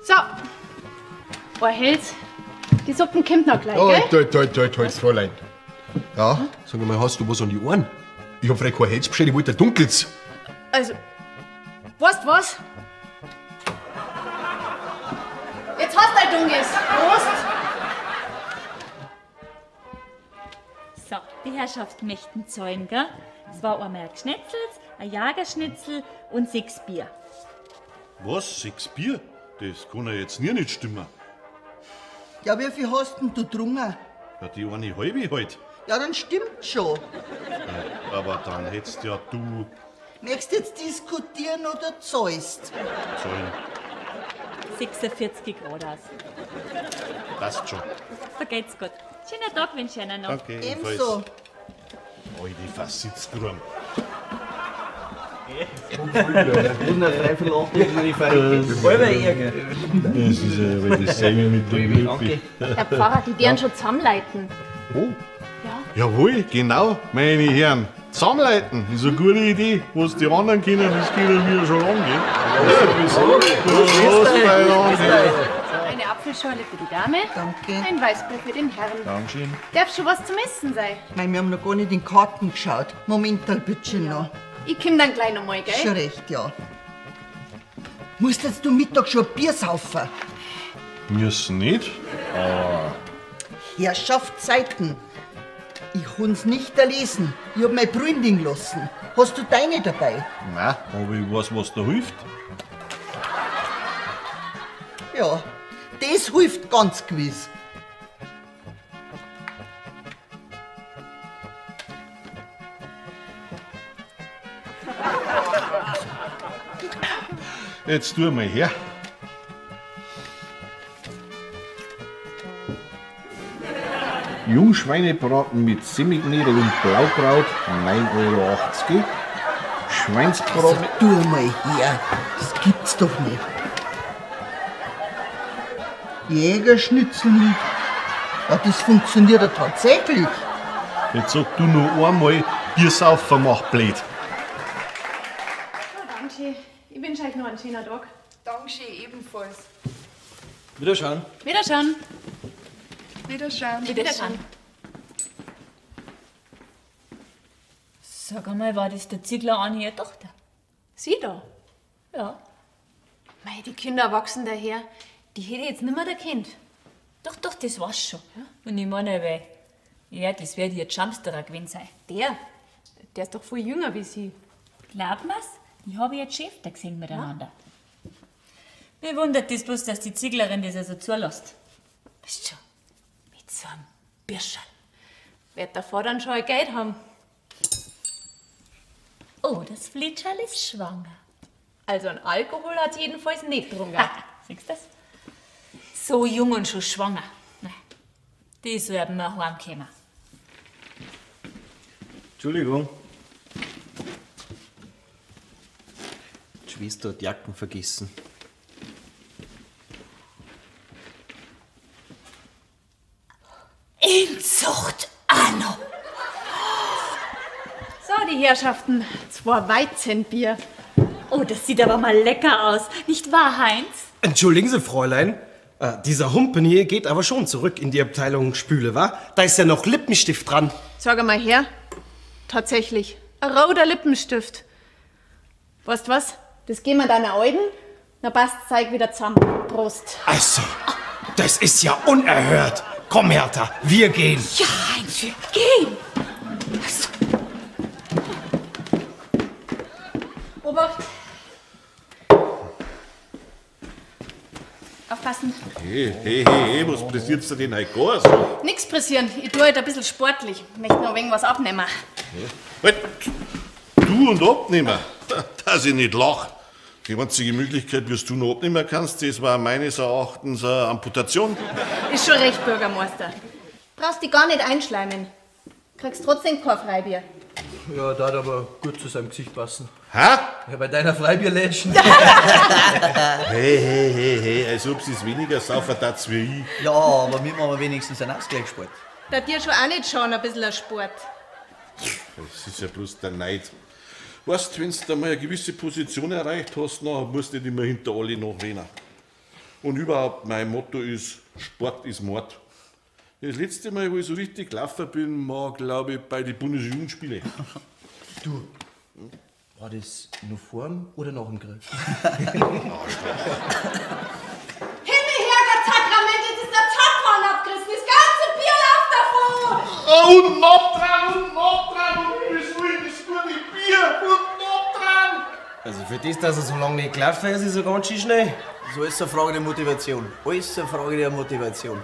So. Ein Hels. Die Suppen kommt noch gleich, gell? Halt, Fräulein. Ja, sag mal, hast du was an die Ohren? Ich hab frei kein Hals bestellt, ich wollte ein dunkles. Also, weißt du was? Jetzt hast du ein dunkles. Prost! So, die Herrschaft möchten zahlen, gell? Es war einmal ein Gschnetzels, ein Jagerschnitzel und 6 Bier. Was? 6 Bier? Das kann ja jetzt nie nicht stimmen. Ja, wie viel hast denn du getrunken? Ja, die eine halbe halt. Ja, dann stimmt schon. Aber dann hättest ja du Möchtest du jetzt diskutieren oder zahlst? zahlen. 46 Grad aus. Passt schon. Vergeht's gut. Schönen Tag wünsche ich Ihnen noch. Danke. Ebenso. Alte Versitzgrum. Das ist ja aber das Sänger mit dem Glück. Herr Pfarrer, die werden schon zusammenleiten. Oh. Jawohl, genau, meine Herren. Zusammenleiten ist eine gute Idee. Was die anderen können, das können wir schon lange. Eine Apfelschorle für die Dame. Danke. Ein Weißbier für den Herrn. Dankeschön. Darf schon was zum Essen sein? Nein, wir haben noch gar nicht in die Karten geschaut. Momentan bitte noch. Ich komm dann gleich nochmal, gell? Schon recht, ja. Musst jetzt du Mittag schon ein Bier saufen? Müssen nicht. Herrschaftszeiten. Ich hab's nicht erlesen. Ich hab meine Freundin gelassen. Hast du deine dabei? Nein, aber ich weiß, was da hilft. Ja, das hilft ganz gewiss. Jetzt tu mal her. Jungschweinebraten mit Semmelknödel und Blaukraut, 9,80 €. Schweinsbraten mit... Tu mal her. Das gibt's doch nicht. Jägerschnitzel mit. Ja, das funktioniert ja tatsächlich. Jetzt sag du noch einmal, Biersaufen macht blöd. Oh, danke. Ich wünsche euch noch einen schönen Tag. Dankeschön, ebenfalls. Wiederschauen. Wiederschauen. Wiederschauen. Wiederschauen. Sag einmal, war das der Ziegler an ihre Tochter? Sie da? Ja. Mei, die Kinder wachsen daher. Die hätte ich jetzt nimmer der Kind. Doch, das war's schon. Und ich meine, weil, ja, das wird ihr Jumpsterer gewesen sein. Der ist doch viel jünger wie sie. Glaubt mir's? Ich habe jetzt Schäfter gesehen miteinander. Mir wundert das bloß, dass die Zieglerin das also zulässt. Weißt schon, mit so einem Birscherl. Wird der Vater dann schon ein Geld haben. Oh, das Flitscherl ist schwanger. Also ein Alkohol hat sie jedenfalls nicht getrunken. Siehst du das? So jung und schon schwanger. Nein, die soll eben mal heimkommen. Entschuldigung. Die Schwester hat die Jacken vergessen. Inzucht Anno. So, die Herrschaften, 2 Weizenbier. Oh, das sieht aber mal lecker aus. Nicht wahr, Heinz? Entschuldigen Sie, Fräulein. Dieser Humpen hier geht aber schon zurück in die Abteilung Spüle, wa? Da ist ja noch Lippenstift dran. Sag mal her. Tatsächlich. Ein roter Lippenstift. Weißt was? Das gehen wir deiner Alten. Dann passt das Zeug wieder zusammen. Prost. Also, das ist ja unerhört. Komm, Hertha, wir gehen. Ja, Heinz, wir gehen. Obacht. Aufpassen. Hey, was pressiert's dir denn heute gar so? Nix pressieren. Ich tue heute ein bisschen sportlich. Ich möchte noch irgendwas abnehmen. Halt, du und abnehmen, dass ich nicht lach. Die einzige Möglichkeit, wie du noch abnehmen kannst, das war meines Erachtens eine Amputation. Ist schon recht, Bürgermeister. Brauchst dich gar nicht einschleimen. Kriegst trotzdem kein Freibier. Ja, da hat aber gut zu seinem Gesicht passen. Hä? Ja, bei deiner Freibierlädchen. Hey, als ob sie es weniger saufen tats wie ich. Ja, aber mit machen wir wenigstens einen Ausgleichssport. Da dir schon auch nicht schauen, ein bisschen ein Sport. Das ist ja bloß der Neid. Weißt, wenn du da mal eine gewisse Position erreicht hast, dann musst du nicht immer hinter alle nachrennen. Und überhaupt, mein Motto ist, Sport ist Mord. Das letzte Mal, wo ich so richtig gelaufen bin, war, glaube ich, bei den Bundesjugendspielen. Du, war das noch vor dem oder nach dem Grill? Himmelherrgott-Sakrament, jetzt ist der Zapfhahn abgerissen, das ganze Bier läuft davon! Und noch dran, und das will das gute Bier, und noch dran! Also für das, dass er so lange nicht gelaufen ist, ist er ganz schön schnell. So ist es eine Frage der Motivation. Alles eine Frage der Motivation.